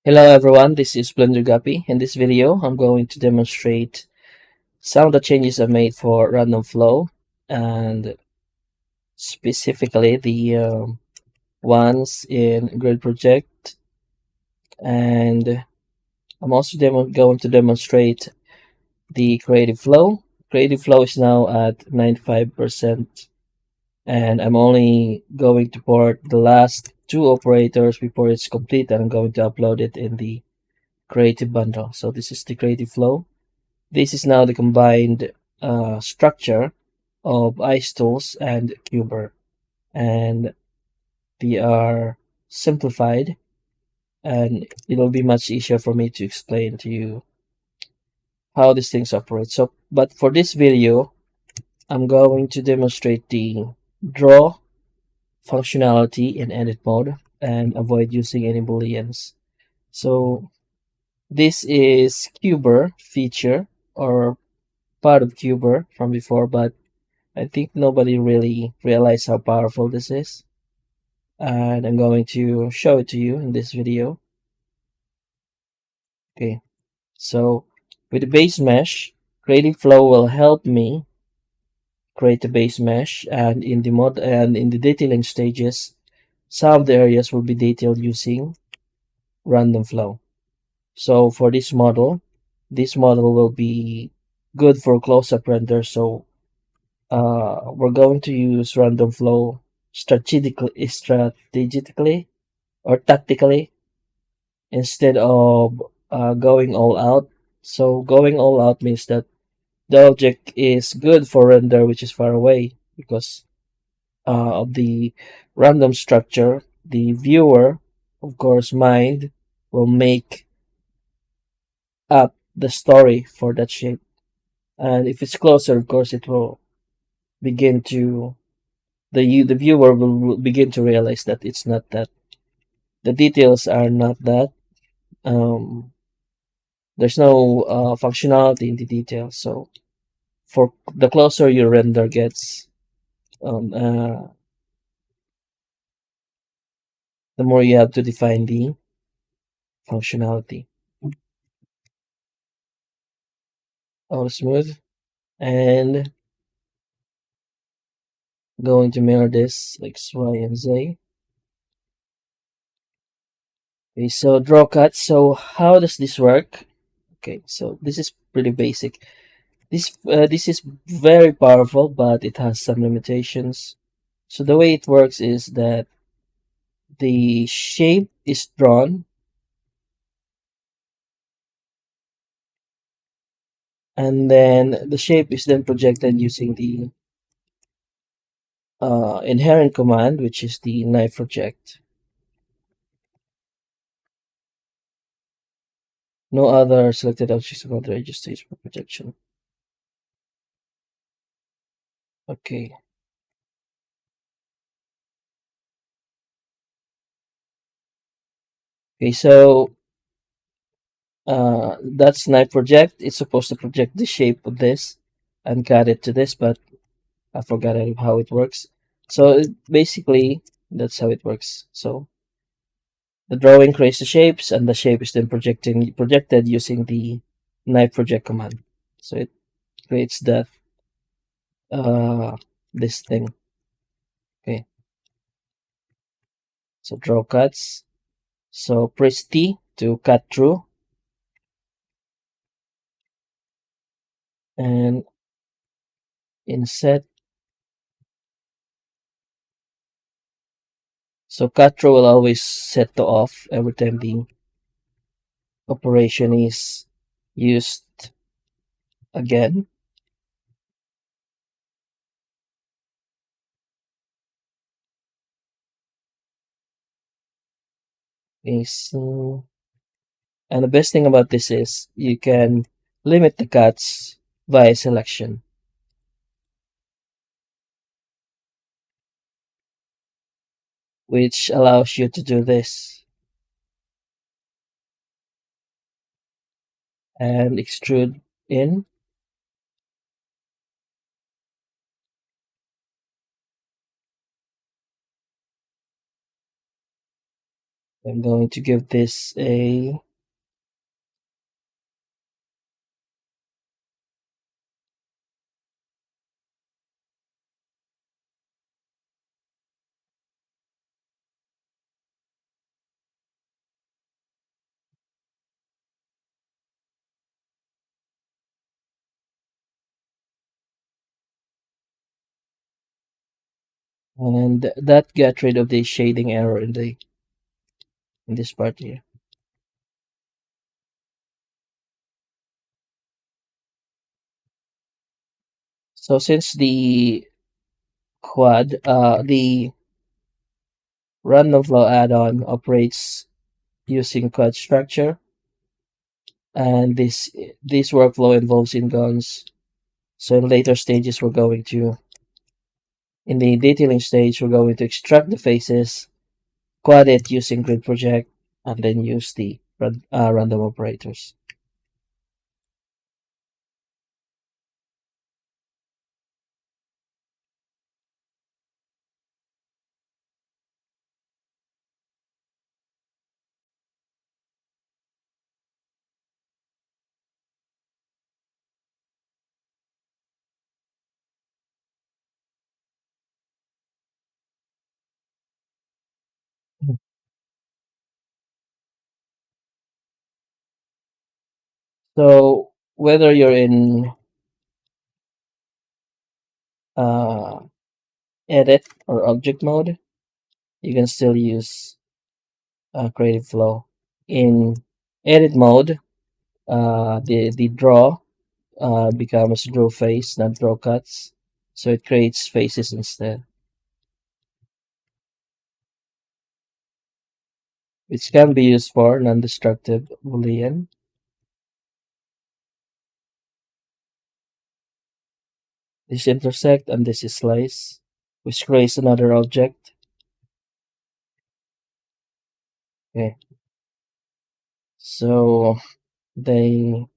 Hello everyone, this is Blender Guppy. In this video, I'm going to demonstrate some of the changes I made for random flow and specifically the ones in grid project. And I'm also going to demonstrate the creative flow. Creative flow is now at 95% and I'm only going to port the last two operators before it's complete, and I'm going to upload it in the creative bundle. So this is the creative flow. This is now the combined structure of ice tools and cuber, and they are simplified, and it'll be much easier for me to explain to you how these things operate. But for this video, I'm going to demonstrate the draw functionality in edit mode and avoid using any booleans. So this is cuber feature, or part of cuber from before, but I think nobody really realized how powerful this is, and I'm going to show it to you in this video. Okay, so with the base mesh, Creative Flow will help me create a base mesh, and in the detailing stages, some of the areas will be detailed using random flow. So for this model will be good for close-up render. So we're going to use random flow strategically or tactically instead of going all out. So going all out means that the object is good for render which is far away because of the random structure. The viewer, of course, mind will make up the story for that shape. And if it's closer, of course, it will begin to the viewer will begin to realize that it's not that the details are not that um there's no functionality in the details. So for the closer your render gets, um, uh, the more you have to define the functionality. All smooth, and going to mirror this X, Y, and Z. Okay, so draw cut. So how does this work? Okay, so this is pretty basic. This is very powerful, but it has some limitations. So the way it works is that the shape is drawn, and then the shape is then projected using the inherent command, which is the knife project. No other selected objects about the edges stage for projection. Okay. Okay, so that's knife project. It's supposed to project the shape of this and cut it to this, but I forgot how it works. So basically, that's how it works. So the drawing creates the shapes, and the shape is then projected using the knife project command. So it creates that this thing. Okay. So draw cuts. So press T to cut through, and inset. So cut through will always set to off every time the operation is used again. Okay, so, and the best thing about this is you can limit the cuts via selection, which allows you to do this and extrude in. I'm going to give this a and that got rid of the shading error in this part here. So since the the random flow add-on operates using quad structure, and this workflow involves in guns. So in later stages, in the detailing stage, we're going to extract the faces, quad it using grid project, and then use the random operators. So whether you're in uh, edit or object mode, you can still use creative flow. In edit mode, the draw becomes draw face, not draw cuts. So it creates faces instead, which can be used for non-destructive boolean. This intersect and this is slice, which creates another object. Okay, so they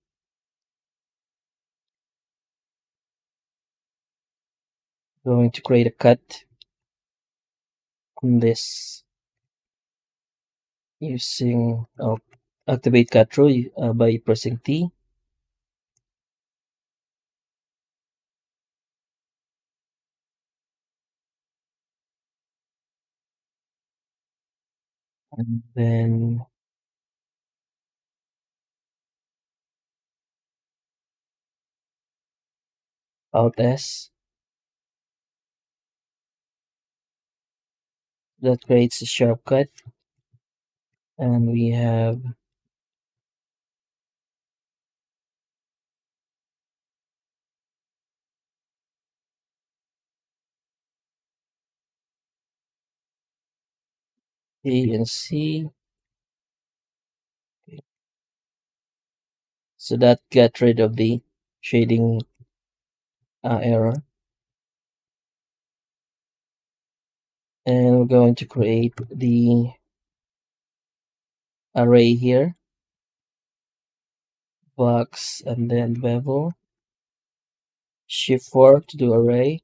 going to create a cut on this using activate cut rule by pressing T, and then Alt S. That creates a sharp cut, and we have A and C. So that got rid of the shading error. And we're going to create the array here, box, and then bevel. Shift 4 to do array,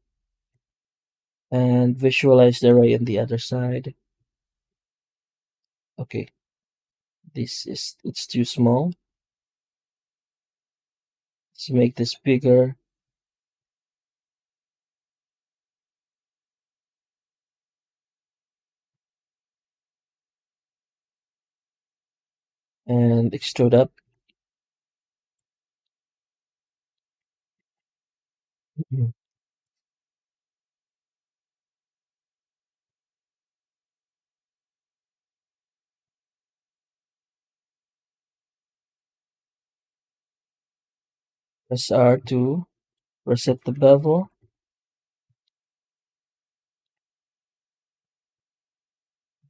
and visualize the array on the other side. Okay, it's too small. Let's make this bigger. And extrude up. Mhm. Press R to reset the bevel.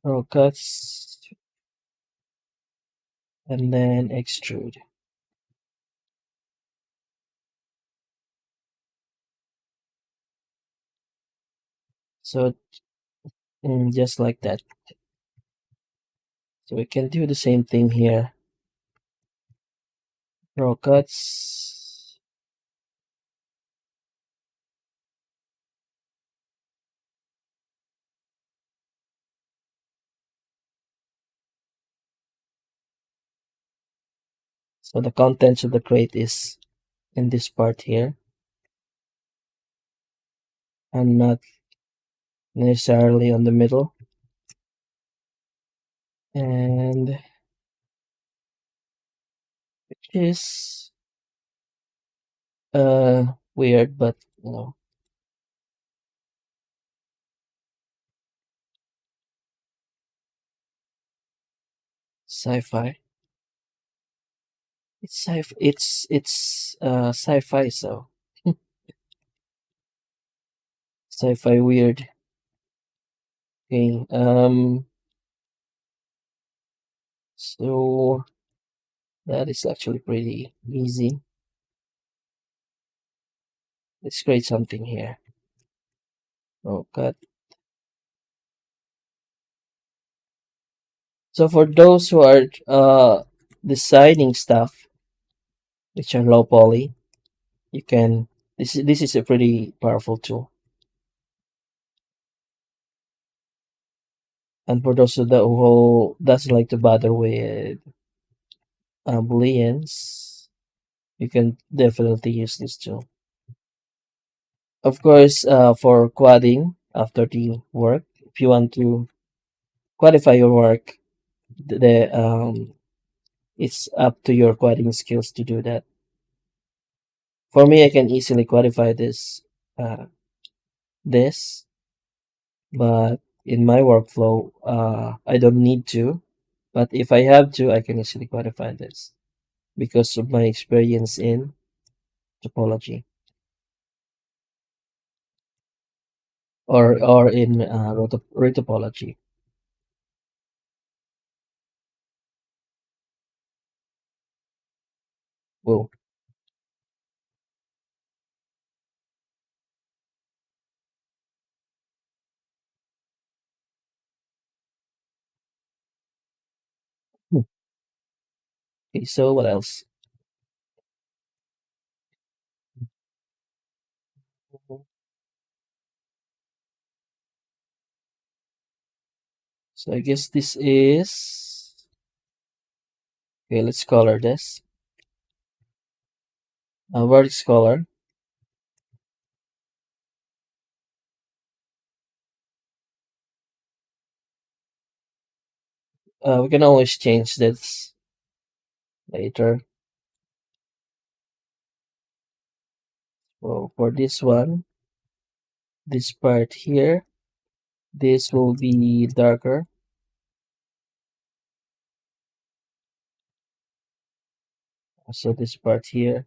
Roll cuts, and then extrude. So just like that. So we can do the same thing here. Roll cuts, So the contents of the crate is in this part here, and not necessarily on the middle. And which is weird, but you know, sci-fi. It's sci-fi, so sci-fi weird. Okay. So that is actually pretty easy. Let's create something here. Oh god. So for those who are designing stuff which are low poly, you can this is a pretty powerful tool. And for those who doesn't like to bother with booleans, you can definitely use this tool. Of course, for quadding after the work, if you want to qualify your work, the it's up to your quadding skills to do that. For me, I can easily qualify uh, this, but in my workflow, I don't need to. But if I have to, I can easily qualify this because of my experience in topology or in retopology. Whoa. Hmm. Okay, so what else? So I guess this is okay. Let's color this. Vertex color. We can always change this later. So for this one, this part here, this will be darker. So this part here,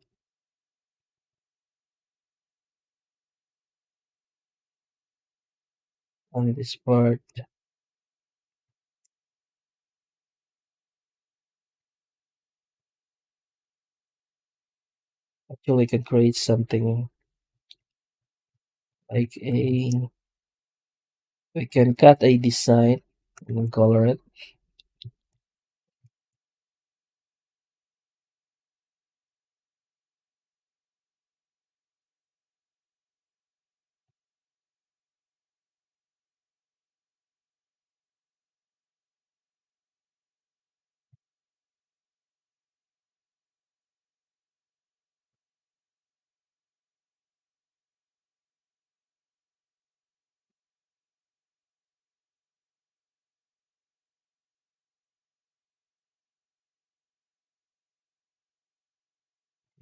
and this part. Actually, we can create something like we can cut a design and color it.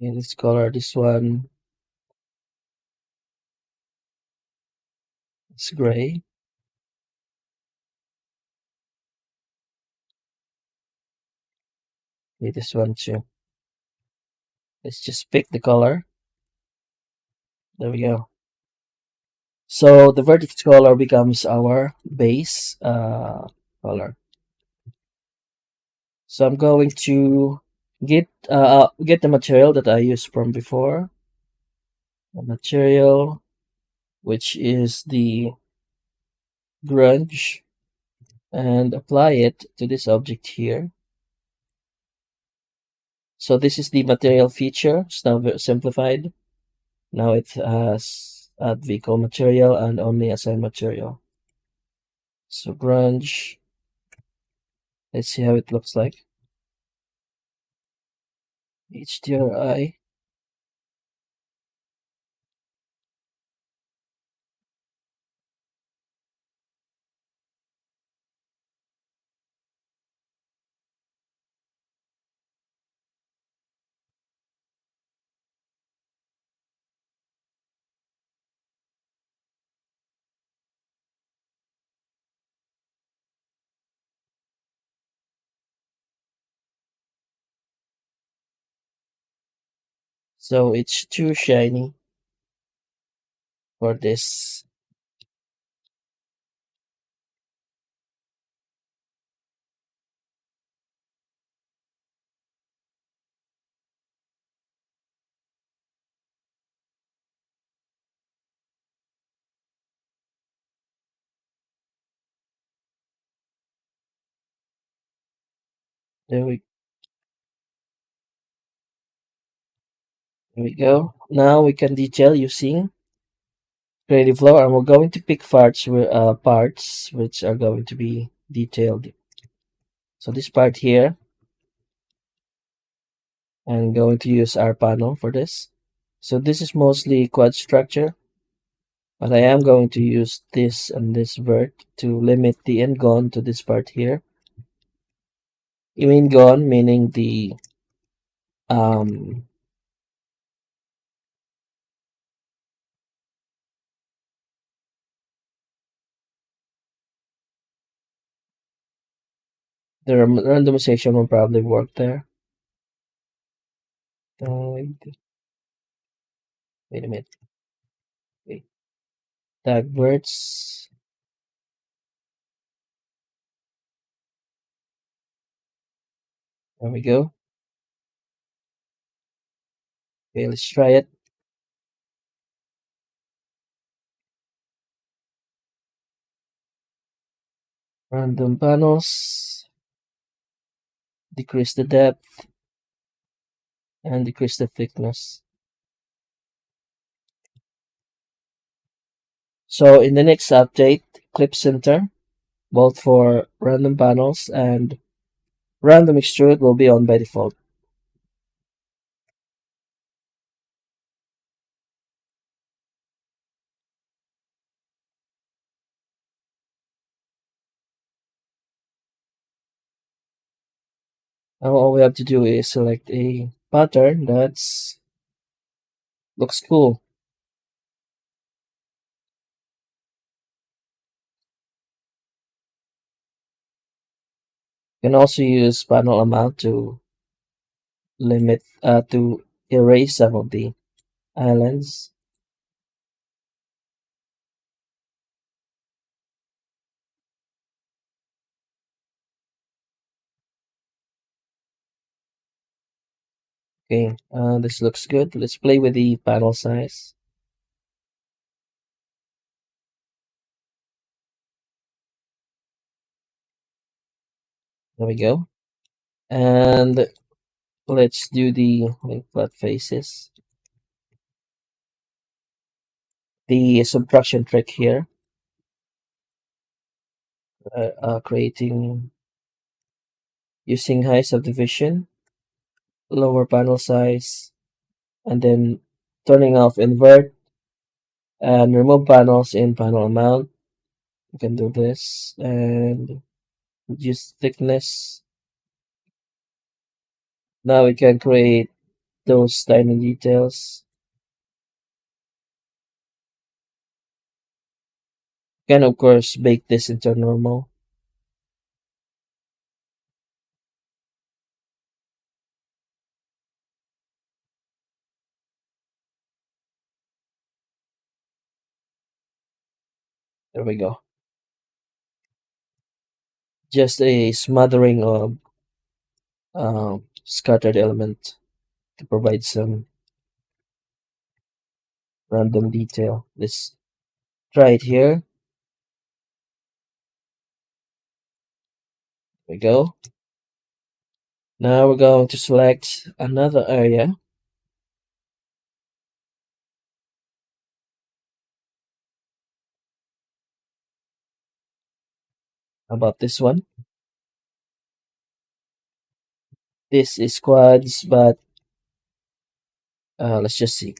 And let's color this one. It's gray. Okay, this one too. Let's just pick the color. There we go. So the vertex color becomes our base color. So I'm going to get the material that I used from before. The material, which is the grunge, and apply it to this object here. So this is the material feature. It's now very simplified. Now it has add vehicle material and only assign material. So grunge. Let's see how it looks like. HDRI. So it's too shiny for this. There we, there we go. Now we can detail using creative flow, and we're going to pick parts which are going to be detailed. So this part here, I'm going to use our panel for this. So this is mostly quad structure, but I am going to use this and this vert to limit the end gone to this part here. You mean gone, meaning um the randomization will probably work there. Wait a minute. Wait. Tag words. There we go. Okay, let's try it. Random panels. Decrease the depth and decrease the thickness. So in the next update, clip center, both for random panels and random extrude will be on by default. Now all we have to do is select a pattern that's looks cool. You can also use panel amount to to erase some of the islands. Okay, this looks good. Let's play with the panel size. There we go. And let's do the flat faces. The subtraction trick here, creating using high subdivision, lower panel size, and then turning off invert and remove panels in panel amount. You can do this and reduce thickness. Now we can create those tiny details. You can of course bake this into normal. There we go. Just a smothering of scattered element to provide some random detail. Let's try it here. There we go. Now we're going to select another area about this one. This is quads, but Let's just see.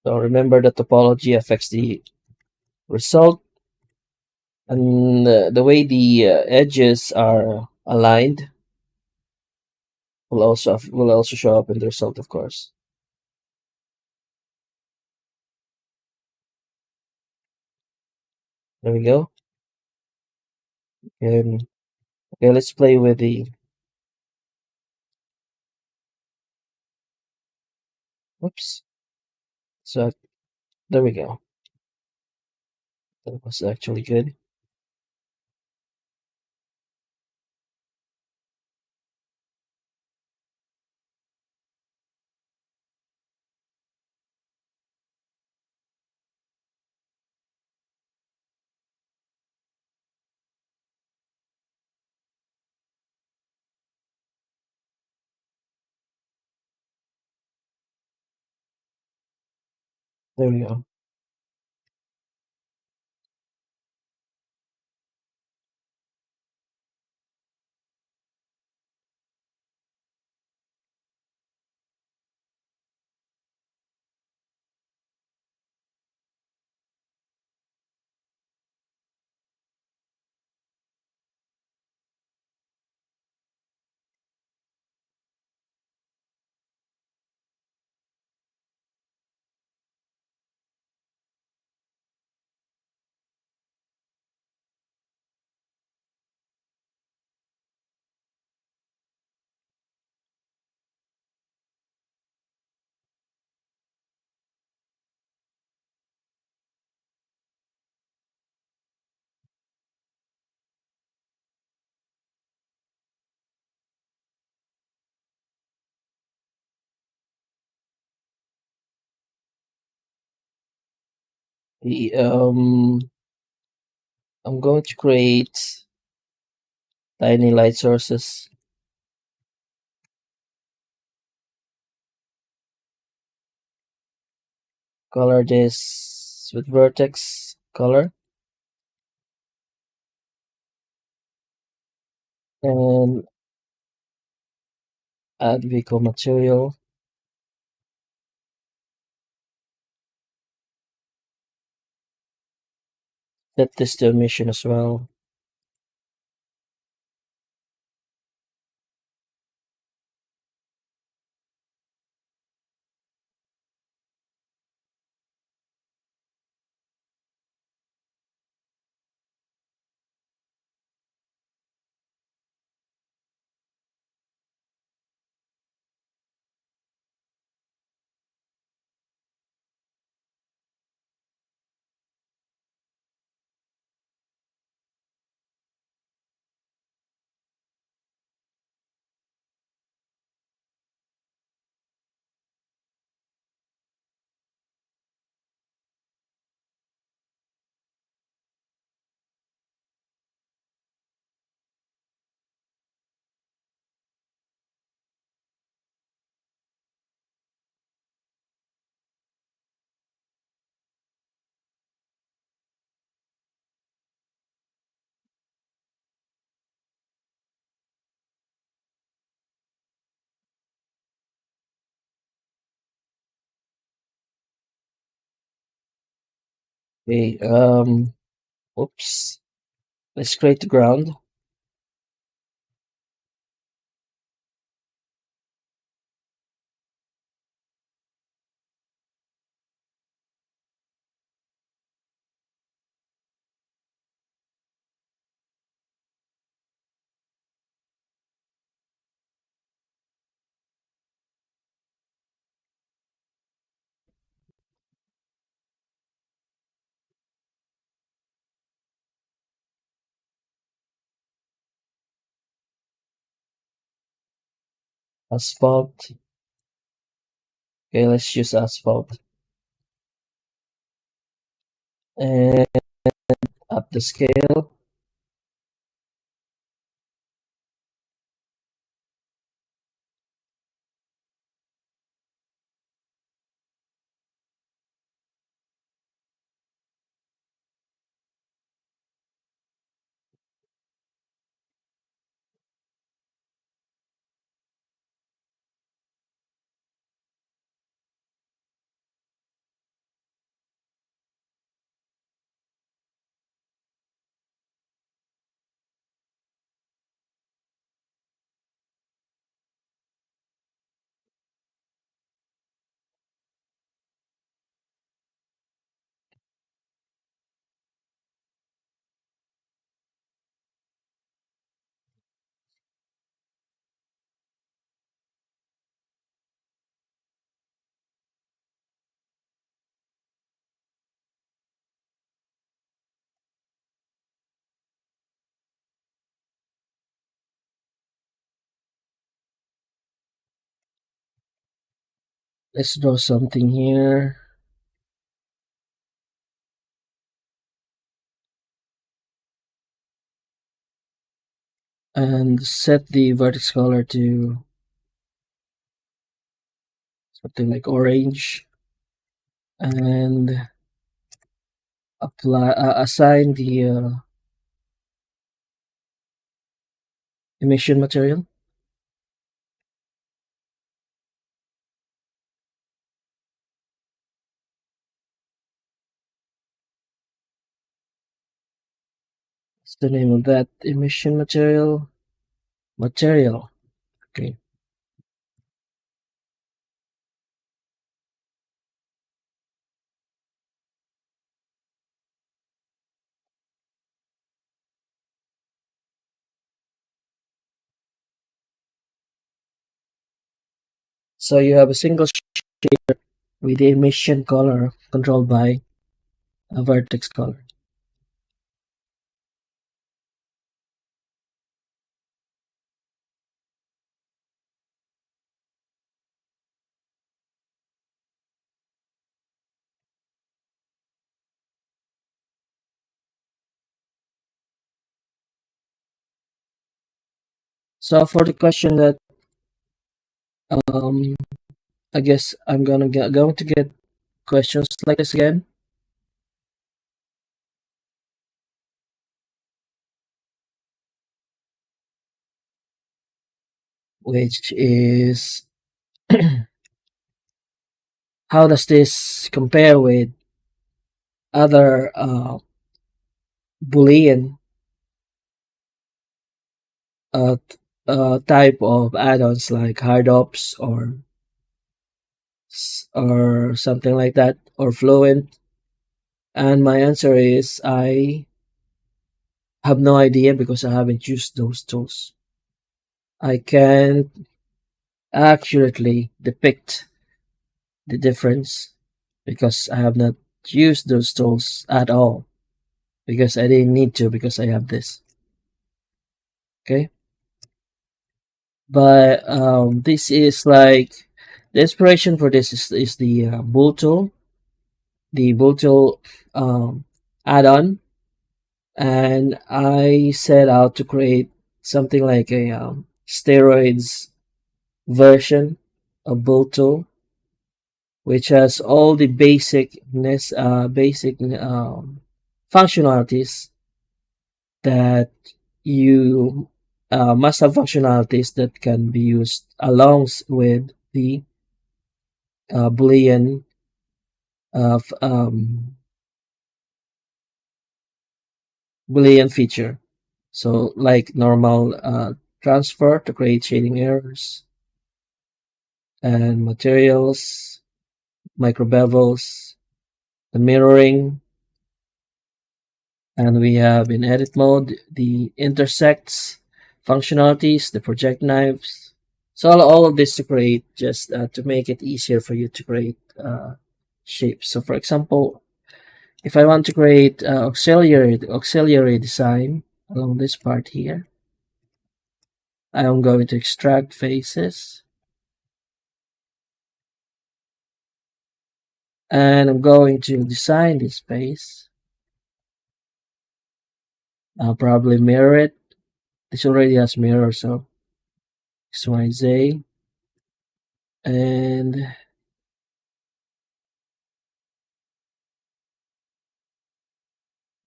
So remember that topology affects the result, and the way the edges are aligned will also show up in the result, of course. There we go. And okay, let's play with the. Whoops. So there we go. That was actually good. There we go. The I'm going to create tiny light sources. Color this with Vertex Color, and add vehicle material. Set this to emission as well. Okay, oops. Let's create the ground. Asphalt. Okay, let's use asphalt. And up the scale. Let's draw something here. And set the vertex color to something like orange. And assign the emission material. What's the name of that emission material? Material. Okay. So you have a single shader with the emission color controlled by a vertex color. So for the question that um I guess I'm going to get questions like this again. Which is how does this compare with other Boolean uh, type of add-ons like hard ops or something like that or fluent? And my answer is I have no idea because I haven't used those tools. I can't accurately depict the difference because I have not used those tools at all because I didn't need to because I have this. Okay. But this is like the inspiration for this is the Bull tool, the Bull tool add-on, and I set out to create something like a steroids version of Bull tool, which has all the basic functionalities that you must have functionalities that can be used along with the Boolean of Boolean feature. So like normal transfer to create shading errors and materials, micro bevels, the mirroring, and we have in edit mode the intersects functionalities, the project knives. So all of this to create just to make it easier for you to create shapes. So for example, if I want to create auxiliary design along this part here, I am going to extract faces and I'm going to design this face. I'll probably mirror it. This already has mirror, so X, Y, Z, and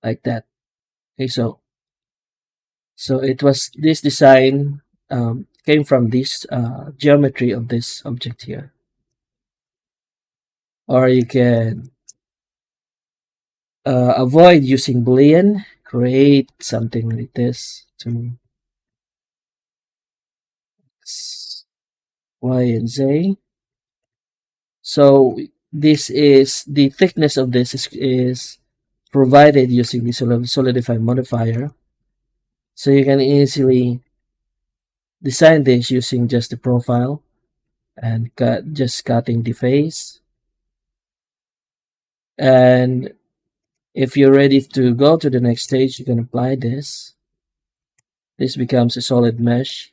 like that. Okay, so it was this design came from this geometry of this object here, or you can avoid using Boolean, create something like this to X, Y, and Z. So this is the thickness of this is provided using the solidify modifier. So you can easily design this using just the profile and just cutting the face. And if you're ready to go to the next stage, you can apply this. This becomes a solid mesh.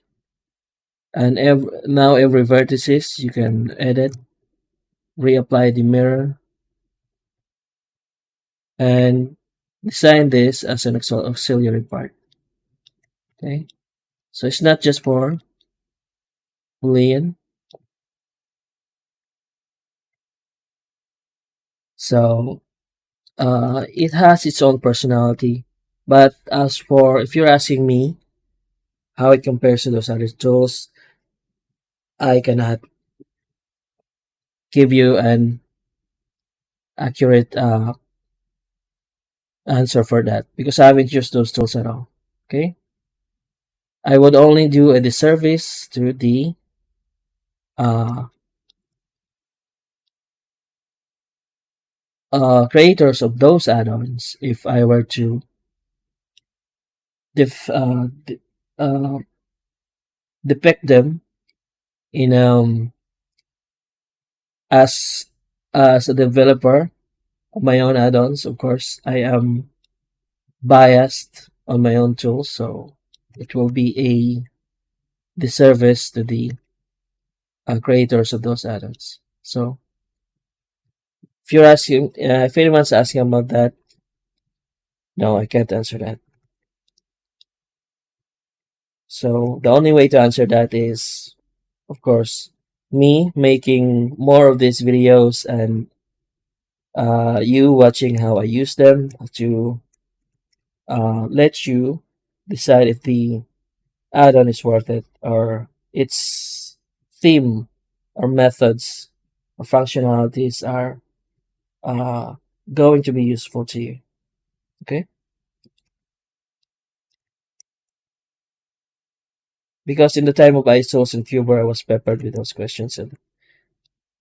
And now every vertices you can edit reapply the mirror, and design this as an auxiliary part. Okay, so it's not just for Boolean. So it has its own personality. But as for if you're asking me how it compares to those other tools, I cannot give you an accurate answer for that because I haven't used those tools at all. Okay, I would only do a disservice to the uh, creators of those add-ons if I were to def- uh, de- uh, depict them in as as a developer of my own add-ons. Of course, I am biased on my own tools, so it will be a disservice to the creators of those add-ons. So if you're asking, if anyone's asking about that, no, I can't answer that. So the only way to answer that is, of course, me making more of these videos and you watching how I use them to let you decide if the add-on is worth it or its theme or methods or functionalities are uh, going to be useful to you. Okay, because in the time of ISOs and Cuber, I was peppered with those questions and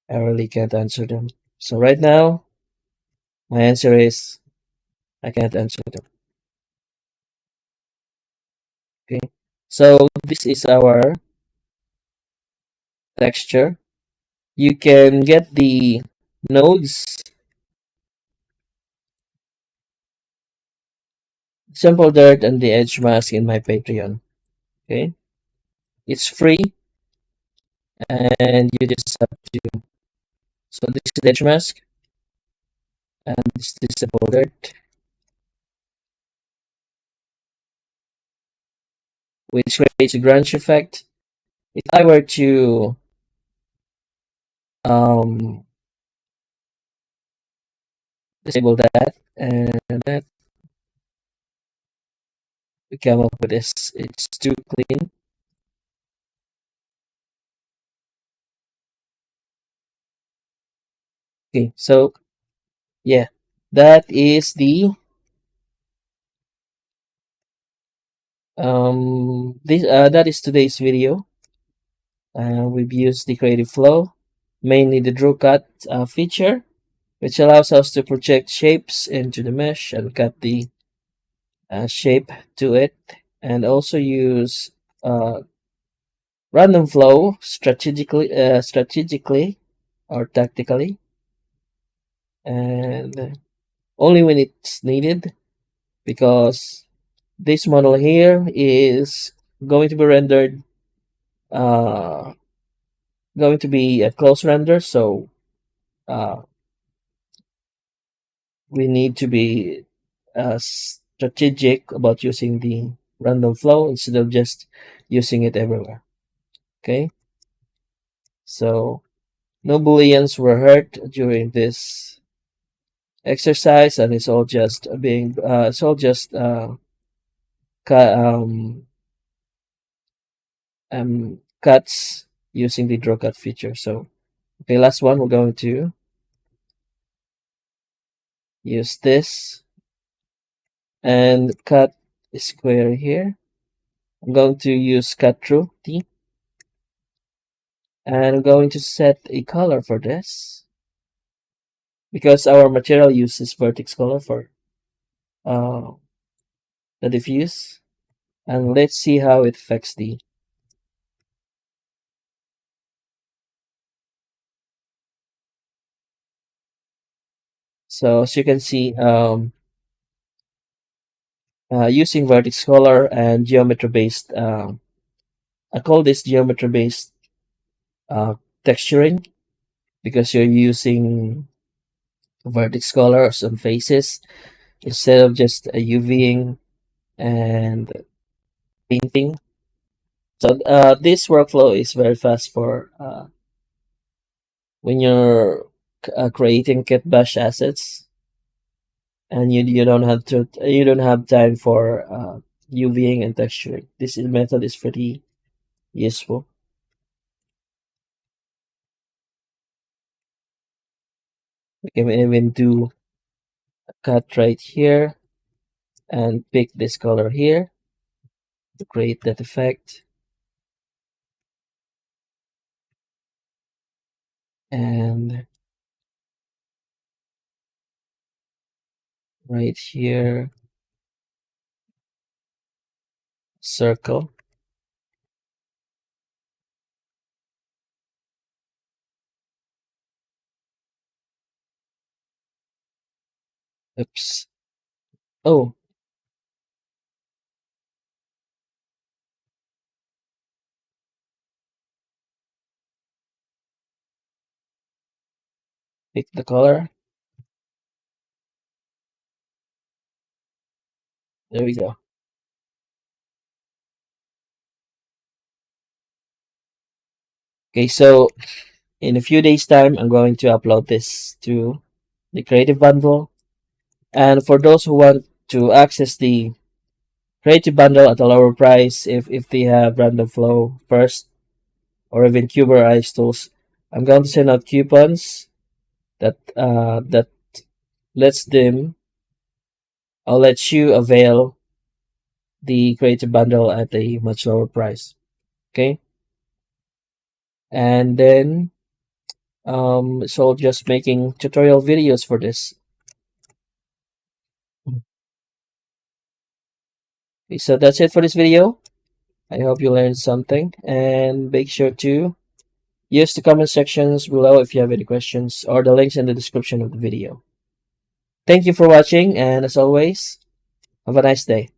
I really can't answer them. So right now, my answer is I can't answer them. Okay, so this is our texture. You can get the nodes, simple dirt, and the edge mask in my Patreon. Okay, it's free, and you just have to. So this is the edge mask, and this is the simple dirt, which creates a grunge effect. If I were to um, disable that, and that we come up with this, it's too clean. Okay, so yeah, that is the that is today's video. We've used the creative flow, mainly the draw cut feature, which allows us to project shapes into the mesh and cut the shape to it, and also use uh, random flow strategically or tactically, and only when it's needed, because this model here is going to be rendered uh, going to be a close render, so uh, we need to be strategic about using the random flow instead of just using it everywhere. Okay, so no booleans were hurt during this exercise, and it's all just cut, cuts using the draw cut feature. So okay, last one, we're going to use this and cut a square here. I'm going to use cut through T, and I'm going to set a color for this because our material uses vertex color for uh, the diffuse, and let's see how it affects the. So as you can see, using vertex color and geometry based, I call this geometry based uh, texturing. because you're using vertex colors on faces instead of just UVing and painting. So this workflow is very fast for when you're creating kit bash assets, and you don't have time for UVing and texturing. Method is pretty useful. We can even do a cut right here and pick this color here to create that effect. And right here, circle. Oops. Oh, pick the color. There we go. Okay, so in a few days' time, I'm going to upload this to the Creative Bundle. And for those who want to access the Creative Bundle at a lower price, if they have Random Flow first or even Cuber Ice tools, I'm going to send out coupons that lets them I'll let you avail the Creative Bundle at a much lower price. Okay, and then so just making tutorial videos for this. Okay, so that's it for this video. I hope you learned something, and make sure to use the comment sections below if you have any questions, or the links in the description of the video. Thank you for watching, and as always, have a nice day.